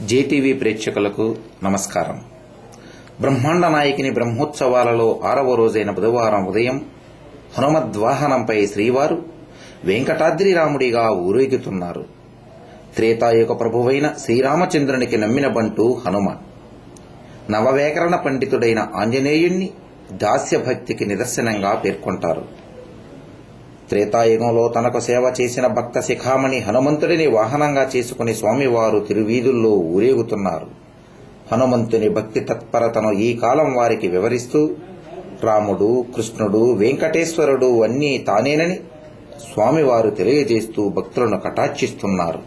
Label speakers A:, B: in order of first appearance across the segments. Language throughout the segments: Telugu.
A: జేటీవీ ప్రేక్షకులకు నమస్కారం. బ్రహ్మాండ నాయకిని బ్రహ్మోత్సవాలలో 6వ రోజైన బుధవారం ఉదయం హనుమద్వాహనంపై శ్రీవారు వెంకటాద్రి రాముడిగా ఊరేగుతున్నారు. త్రేతాయుగ ప్రభువైన శ్రీరామచంద్రునికి నమ్మిన బంటు హనుమ. నవవ్యాకరణ పండితుడైన ఆంజనేయుణ్ణి దాస్యభక్తికి నిదర్శనంగా పేర్కొంటారు. త్రేతాయుగంలో తనకు సేవ చేసిన భక్త శిఖామణి హనుమంతుడిని వాహనంగా చేసుకుని స్వామివారు తిరువీధుల్లో ఊరేగుతున్నారు. హనుమంతుని భక్తి తత్పరతను ఈ కాలం వారికి వివరిస్తూ రాముడు, కృష్ణుడు, వెంకటేశ్వరుడు అన్నీ తానేనని స్వామివారు తెలియజేస్తూ భక్తులను కటాక్షిస్తున్నారు.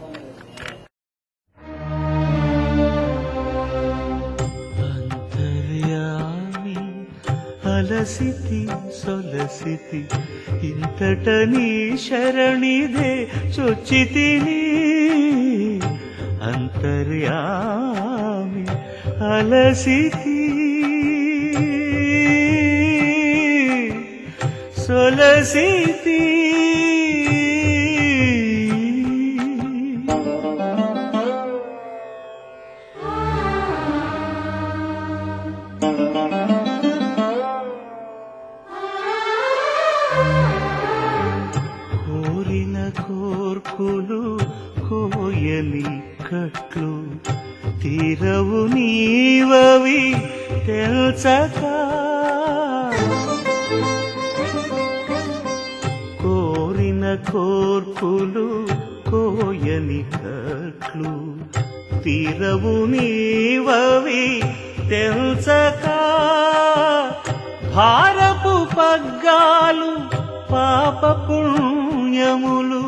B: అలసితి సొలసితి ఇంతట నీ శరణిదే చొచ్చితిని అంతర్యామి అలసితి సొలసితి కోరిన కోర్కులు కోయలి కట్లు తీరవు నీవవి తెల్చక కోరిన కోర్కులు కోయని కట్లు తీరవు నీవవి తెల్చక భారపు పగ్గాలు పాప పుణ్యములు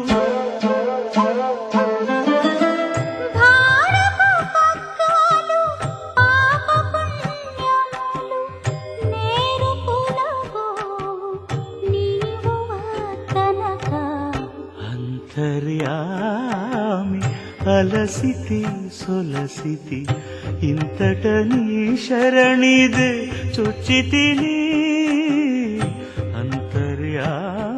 B: అంతర్యామి అలసితి సొలసితి ఇంతట నీ శరణిదే చొచ్చితిని అంతర్యామి.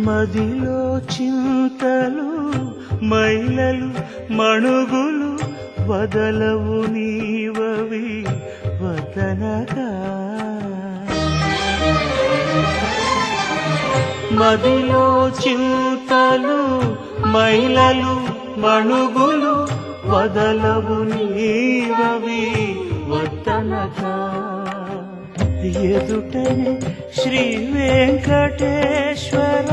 B: మదిలో చింతలు మైలలు మణుగులు వదలవు నీవవి వదనగా మదిలో చింతలు మైలలు మణుగులు వదలవు నీవవి వదనగా ఎదుటనే శ్రీ వెంకటేశ్వర